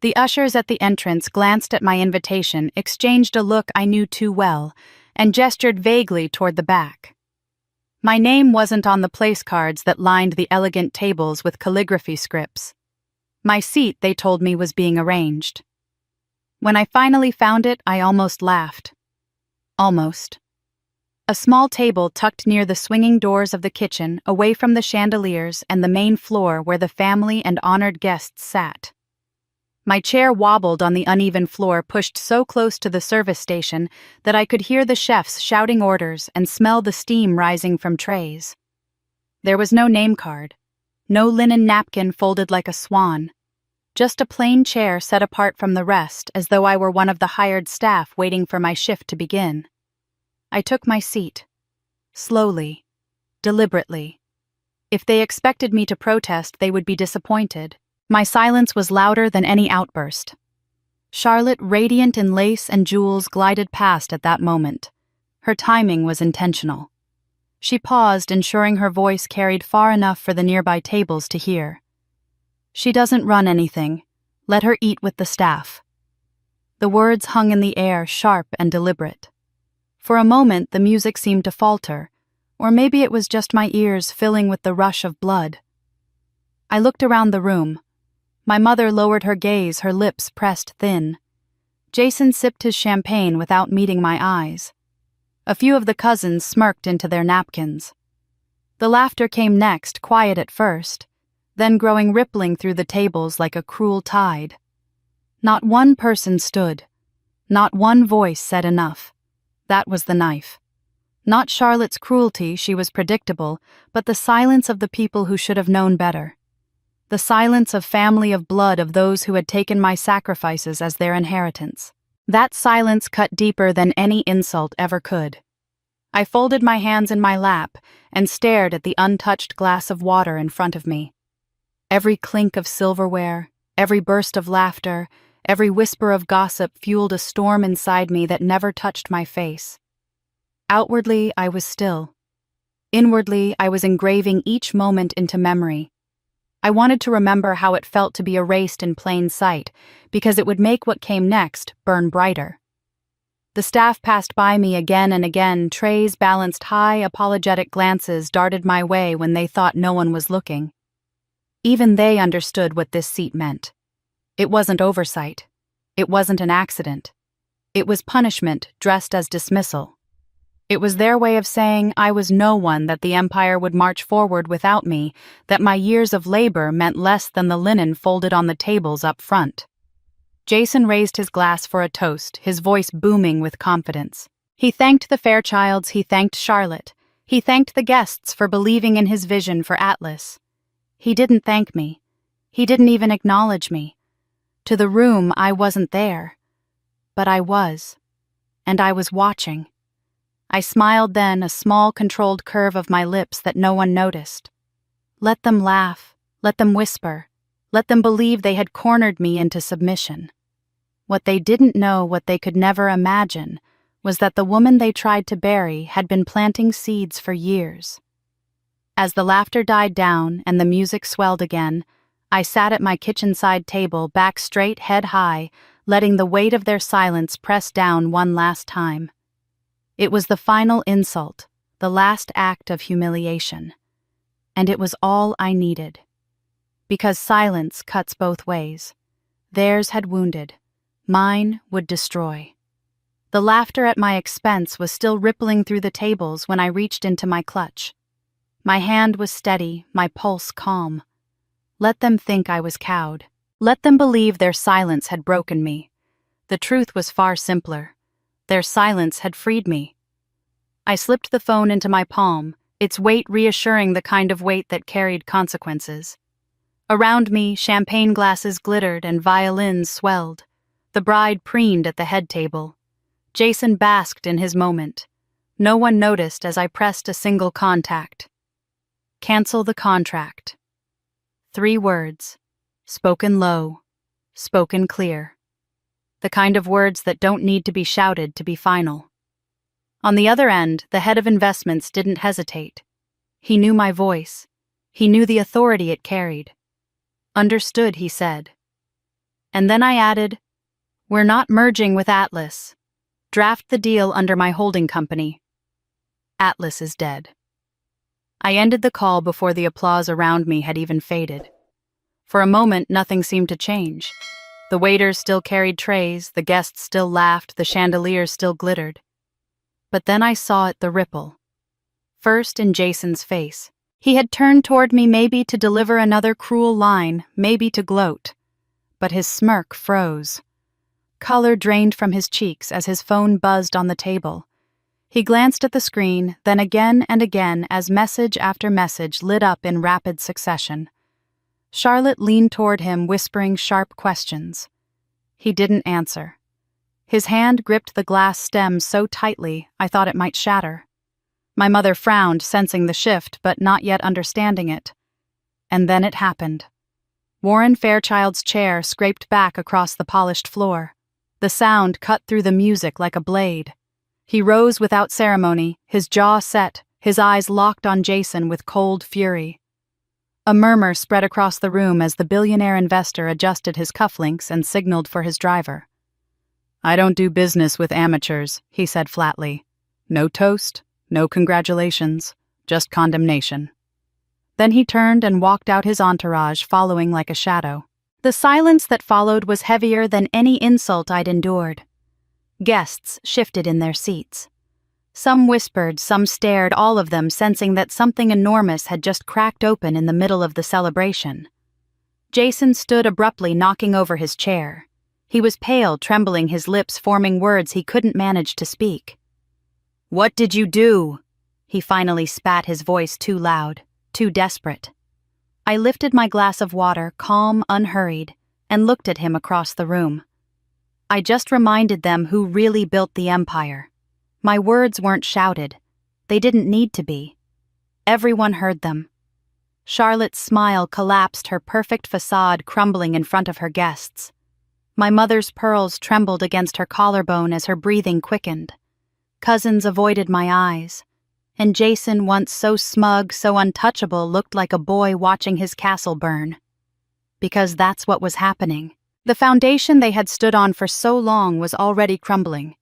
Speaker 1: The ushers at the entrance glanced at my invitation, exchanged a look I knew too well, and gestured vaguely toward the back. My name wasn't on the place cards that lined the elegant tables with calligraphy scripts. My seat, they told me, was being arranged. When I finally found it, I almost laughed. Almost. A small table tucked near the swinging doors of the kitchen, away from the chandeliers and the main floor where the family and honored guests sat. My chair wobbled on the uneven floor, pushed so close to the service station that I could hear the chefs shouting orders and smell the steam rising from trays. There was no name card, no linen napkin folded like a swan, just a plain chair set apart from the rest, as though I were one of the hired staff waiting for my shift to begin. I took my seat, slowly, deliberately. If they expected me to protest, they would be disappointed. My silence was louder than any outburst. Charlotte, radiant in lace and jewels, glided past at that moment. Her timing was intentional. She paused, ensuring her voice carried far enough for the nearby tables to hear. "She doesn't run anything. Let her eat with the staff." The words hung in the air, sharp and deliberate. For a moment, the music seemed to falter, or maybe it was just my ears filling with the rush of blood. I looked around the room. My mother lowered her gaze, her lips pressed thin. Jason sipped his champagne without meeting my eyes. A few of the cousins smirked into their napkins. The laughter came next, quiet at first, then growing rippling through the tables like a cruel tide. Not one person stood. Not one voice said enough. That was the knife. Not Charlotte's cruelty, she was predictable, but the silence of the people who should have known better. The silence of family of blood, of those who had taken my sacrifices as their inheritance. That silence cut deeper than any insult ever could. I folded my hands in my lap and stared at the untouched glass of water in front of me. Every clink of silverware, every burst of laughter, every whisper of gossip fueled a storm inside me that never touched my face. Outwardly, I was still. Inwardly, I was engraving each moment into memory. I wanted to remember how it felt to be erased in plain sight, because it would make what came next burn brighter. The staff passed by me again and again, trays balanced high, apologetic glances darted my way when they thought no one was looking. Even they understood what this seat meant. It wasn't oversight. It wasn't an accident. It was punishment dressed as dismissal. It was their way of saying I was no one, that the empire would march forward without me, that my years of labor meant less than the linen folded on the tables up front. Jason raised his glass for a toast, his voice booming with confidence. He thanked the Fairchilds, he thanked Charlotte, he thanked the guests for believing in his vision for Atlas. He didn't thank me. He didn't even acknowledge me. To the room, I wasn't there. But I was. And I was watching. I smiled then, a small, controlled curve of my lips that no one noticed. Let them laugh, let them whisper, let them believe they had cornered me into submission. What they didn't know, what they could never imagine, was that the woman they tried to bury had been planting seeds for years. As the laughter died down and the music swelled again, I sat at my kitchen-side table, back straight, head high, letting the weight of their silence press down one last time. It was the final insult, the last act of humiliation. And it was all I needed. Because silence cuts both ways. Theirs had wounded. Mine would destroy. The laughter at my expense was still rippling through the tables when I reached into my clutch. My hand was steady, my pulse calm. Let them think I was cowed. Let them believe their silence had broken me. The truth was far simpler. Their silence had freed me. I slipped the phone into my palm, its weight reassuring, the kind of weight that carried consequences. Around me, champagne glasses glittered and violins swelled. The bride preened at the head table. Jason basked in his moment. No one noticed as I pressed a single contact. Cancel the contract. 3 words. Spoken low. Spoken clear. The kind of words that don't need to be shouted to be final. On the other end, the head of investments didn't hesitate. He knew my voice. He knew the authority it carried. Understood, he said. And then I added, "We're not merging with Atlas. Draft the deal under my holding company. Atlas is dead." I ended the call before the applause around me had even faded. For a moment, nothing seemed to change. The waiters still carried trays, the guests still laughed, the chandeliers still glittered. But then I saw it, the ripple. First in Jason's face. He had turned toward me, maybe to deliver another cruel line, maybe to gloat. But his smirk froze. Color drained from his cheeks as his phone buzzed on the table. He glanced at the screen, then again and again as message after message lit up in rapid succession. Charlotte leaned toward him, whispering sharp questions. He didn't answer. His hand gripped the glass stem so tightly I thought it might shatter. My mother frowned, sensing the shift, but not yet understanding it. And then it happened. Warren Fairchild's chair scraped back across the polished floor. The sound cut through the music like a blade. He rose without ceremony, his jaw set, his eyes locked on Jason with cold fury. A murmur spread across the room as the billionaire investor adjusted his cufflinks and signaled for his driver. "I don't do business with amateurs," he said flatly. "No toast, no congratulations, just condemnation." Then he turned and walked out, his entourage following like a shadow. The silence that followed was heavier than any insult I'd endured. Guests shifted in their seats. Some whispered, some stared, all of them sensing that something enormous had just cracked open in the middle of the celebration. Jason stood abruptly, knocking over his chair. He was pale, trembling, his lips forming words he couldn't manage to speak. "What did you do?" He finally spat, his voice too loud, too desperate. I lifted my glass of water, calm, unhurried, and looked at him across the room. I just reminded them who really built the empire. My words weren't shouted. They didn't need to be. Everyone heard them. Charlotte's smile collapsed, her perfect facade crumbling in front of her guests. My mother's pearls trembled against her collarbone as her breathing quickened. Cousins avoided my eyes. And Jason, once so smug, so untouchable, looked like a boy watching his castle burn. Because that's what was happening. The foundation they had stood on for so long was already crumbling.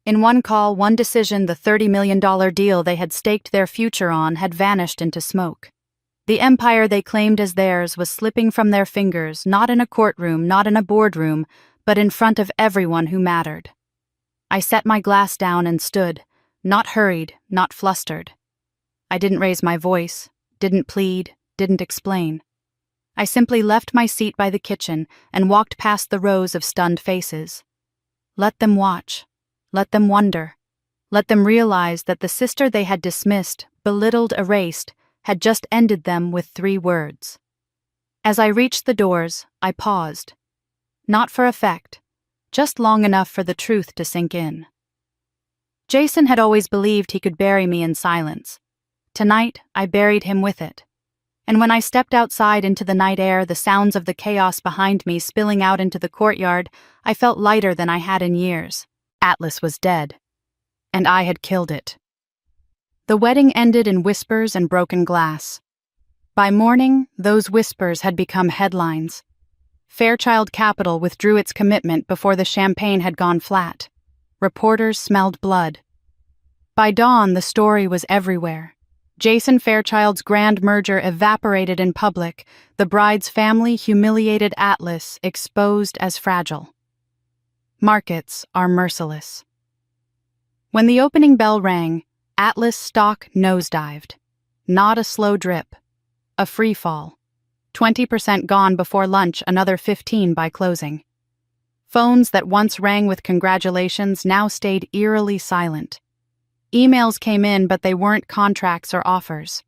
Speaker 1: In one call, one decision, the $30 million deal they had staked their future on had vanished into smoke. The empire they claimed as theirs was slipping from their fingers, not in a courtroom, not in a boardroom, but in front of everyone who mattered. I set my glass down and stood, not hurried, not flustered. I didn't raise my voice, didn't plead, didn't explain. I simply left my seat by the kitchen and walked past the rows of stunned faces. Let them watch. Let them wonder. Let them realize that the sister they had dismissed, belittled, erased, had just ended them with 3 words. As I reached the doors, I paused. Not for effect, just long enough for the truth to sink in. Jason had always believed he could bury me in silence. Tonight, I buried him with it. And when I stepped outside into the night air, the sounds of the chaos behind me spilling out into the courtyard, I felt lighter than I had in years. Atlas was dead. And I had killed it. The wedding ended in whispers and broken glass. By morning, those whispers had become headlines. Fairchild Capital withdrew its commitment before the champagne had gone flat. Reporters smelled blood. By dawn, the story was everywhere. Jason Fairchild's grand merger evaporated in public, the bride's family humiliated, Atlas exposed as fragile. Markets are merciless. When the opening bell rang, Atlas stock nosedived. Not a slow drip. A free fall. 20% gone before lunch, another 15% by closing. Phones that once rang with congratulations now stayed eerily silent. Emails came in, but they weren't contracts or offers.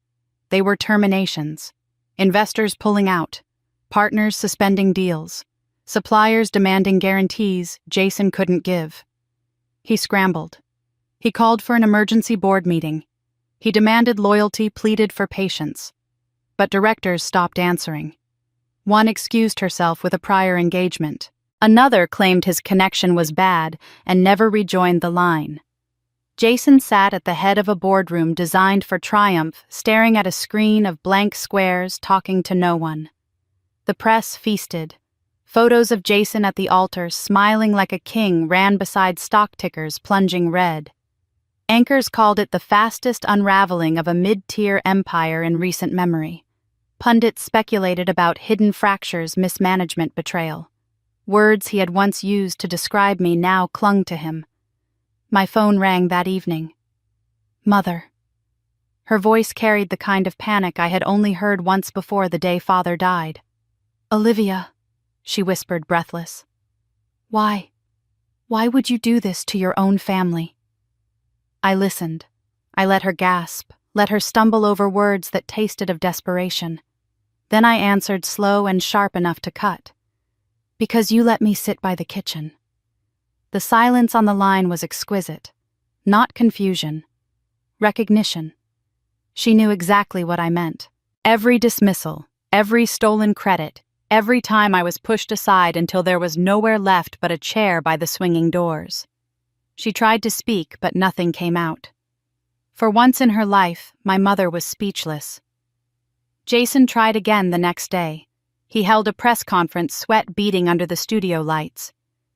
Speaker 1: They were terminations. Investors pulling out. Partners suspending deals. Suppliers demanding guarantees Jason couldn't give. He scrambled. He called for an emergency board meeting. He demanded loyalty, pleaded for patience. But directors stopped answering. One excused herself with a prior engagement. Another claimed his connection was bad and never rejoined the line. Jason sat at the head of a boardroom designed for triumph, staring at a screen of blank squares, talking to no one. The press feasted. Photos of Jason at the altar, smiling like a king, ran beside stock tickers plunging red. Anchors called it the fastest unraveling of a mid-tier empire in recent memory. Pundits speculated about hidden fractures, mismanagement, betrayal. Words he had once used to describe me now clung to him. My phone rang that evening. Mother. Her voice carried the kind of panic I had only heard once before the day Father died. Olivia, she whispered, breathless. Why? Why would you do this to your own family? I listened. I let her gasp, let her stumble over words that tasted of desperation. Then I answered, slow and sharp enough to cut. Because you let me sit by the kitchen. The silence on the line was exquisite. Not confusion. Recognition. She knew exactly what I meant. Every dismissal, every stolen credit, every time I was pushed aside until there was nowhere left but a chair by the swinging doors. She tried to speak, but nothing came out. For once in her life, my mother was speechless. Jason tried again the next day. He held a press conference, sweat beading under the studio lights.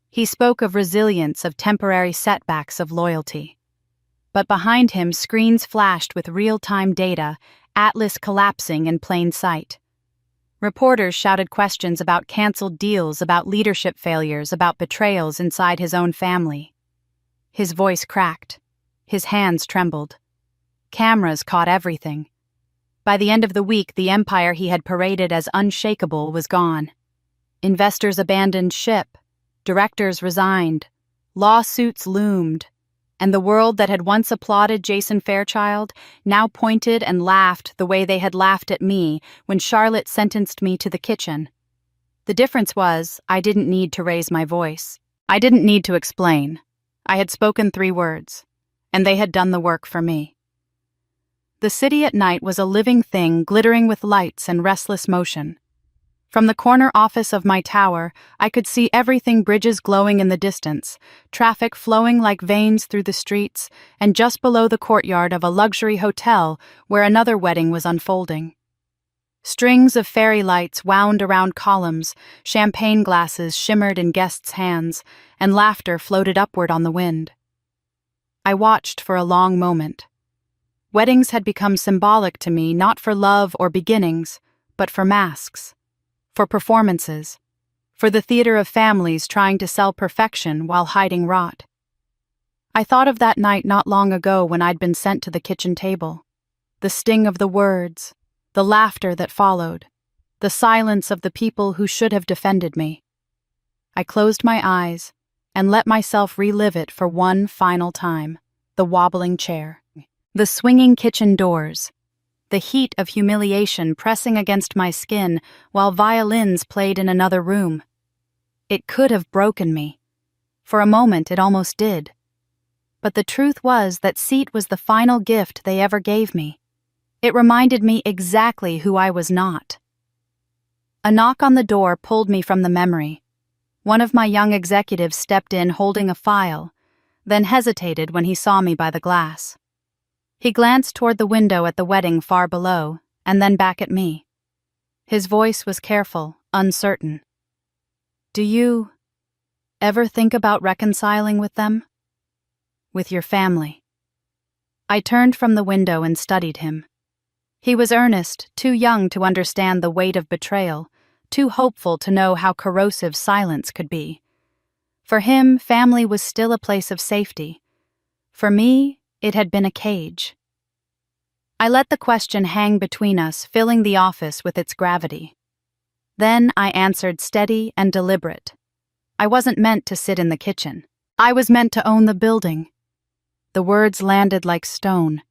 Speaker 1: He spoke of resilience, of temporary setbacks, of loyalty. But behind him, screens flashed with real-time data, Atlas collapsing in plain sight. Reporters shouted questions about canceled deals, about leadership failures, about betrayals inside his own family. His voice cracked. His hands trembled. Cameras caught everything. By the end of the week, the empire he had paraded as unshakable was gone. Investors abandoned ship. Directors resigned. Lawsuits loomed. And the world that had once applauded Jason Fairchild now pointed and laughed the way they had laughed at me when Charlotte sentenced me to the kitchen. The difference was, I didn't need to raise my voice. I didn't need to explain. I had spoken 3 words, and they had done the work for me. The city at night was a living thing, glittering with lights and restless motion. From the corner office of my tower, I could see everything, bridges glowing in the distance, traffic flowing like veins through the streets, and just below the courtyard of a luxury hotel where another wedding was unfolding. Strings of fairy lights wound around columns, champagne glasses shimmered in guests' hands, and laughter floated upward on the wind. I watched for a long moment. Weddings had become symbolic to me, not for love or beginnings, but for masks. For performances, for the theater of families trying to sell perfection while hiding rot. I thought of that night not long ago when I'd been sent to the kitchen table. The sting of the words, the laughter that followed, the silence of the people who should have defended me. I closed my eyes and let myself relive it for one final time. The wobbling chair, the swinging kitchen doors, the heat of humiliation pressing against my skin while violins played in another room. It could have broken me. For a moment it almost did. But the truth was that seat was the final gift they ever gave me. It reminded me exactly who I was not. A knock on the door pulled me from the memory. One of my young executives stepped in holding a file, then hesitated when he saw me by the glass. He glanced toward the window at the wedding far below, and then back at me. His voice was careful, uncertain. Do you ever think about reconciling with them? With your family? I turned from the window and studied him. He was earnest, too young to understand the weight of betrayal, too hopeful to know how corrosive silence could be. For him, family was still a place of safety. For me, it had been a cage. I let the question hang between us, filling the office with its gravity. Then I answered, steady and deliberate. I wasn't meant to sit in the kitchen. I was meant to own the building. The words landed like stone.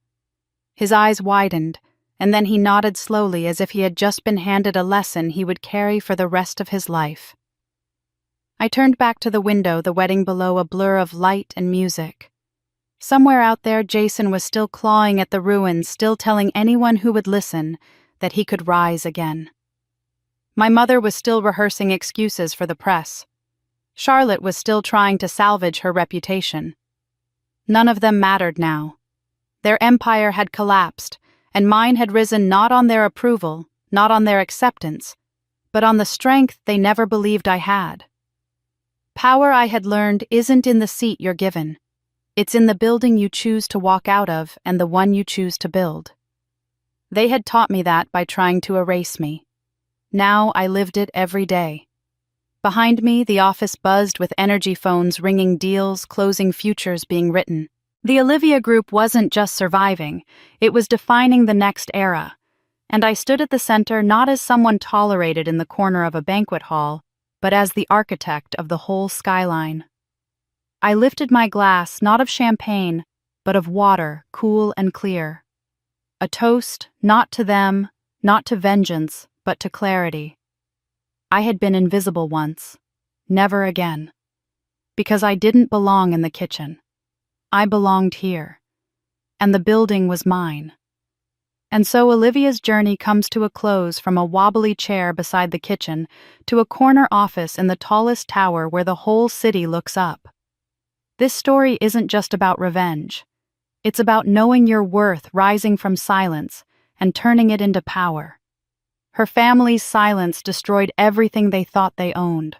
Speaker 1: His eyes widened, and then he nodded slowly as if he had just been handed a lesson he would carry for the rest of his life. I turned back to the window, the wedding below a blur of light and music. Somewhere out there, Jason was still clawing at the ruins, still telling anyone who would listen that he could rise again. My mother was still rehearsing excuses for the press. Charlotte was still trying to salvage her reputation. None of them mattered now. Their empire had collapsed, and mine had risen not on their approval, not on their acceptance, but on the strength they never believed I had. Power, I had learned, isn't in the seat you're given. It's in the building you choose to walk out of and the one you choose to build. They had taught me that by trying to erase me. Now I lived it every day. Behind me, the office buzzed with energy phones ringing deals, closing futures being written. The Olivia Group wasn't just surviving, it was defining the next era. And I stood at the center not as someone tolerated in the corner of a banquet hall, but as the architect of the whole skyline. I lifted my glass not of champagne, but of water, cool and clear. A toast, not to them, not to vengeance, but to clarity. I had been invisible once. Never again. Because I didn't belong in the kitchen. I belonged here. And the building was mine. And so Olivia's journey comes to a close, from a wobbly chair beside the kitchen to a corner office in the tallest tower where the whole city looks up. This story isn't just about revenge. It's about knowing your worth, rising from silence, and turning it into power. Her family's silence destroyed everything they thought they owned.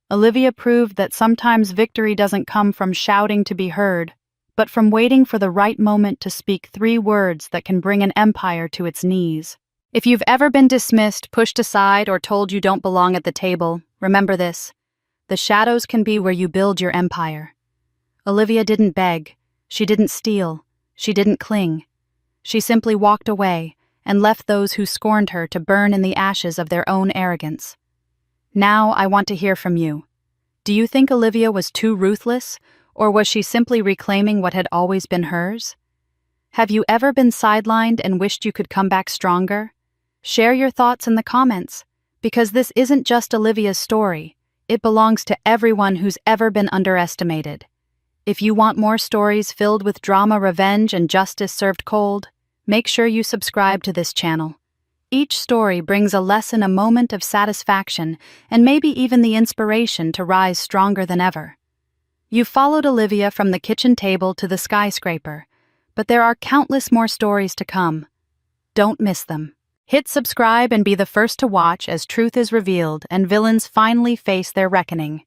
Speaker 1: Olivia proved that sometimes victory doesn't come from shouting to be heard, but from waiting for the right moment to speak 3 words that can bring an empire to its knees. If you've ever been dismissed, pushed aside, or told you don't belong at the table, remember this: the shadows can be where you build your empire. Olivia didn't beg, she didn't steal, she didn't cling. She simply walked away and left those who scorned her to burn in the ashes of their own arrogance. Now I want to hear from you. Do you think Olivia was too ruthless, or was she simply reclaiming what had always been hers? Have you ever been sidelined and wished you could come back stronger? Share your thoughts in the comments, because this isn't just Olivia's story. It belongs to everyone who's ever been underestimated. If you want more stories filled with drama, revenge, and justice served cold, make sure you subscribe to this channel. Each story brings a lesson, a moment of satisfaction, and maybe even the inspiration to rise stronger than ever. You've followed Olivia from the kitchen table to the skyscraper, but there are countless more stories to come. Don't miss them. Hit subscribe and be the first to watch as truth is revealed and villains finally face their reckoning.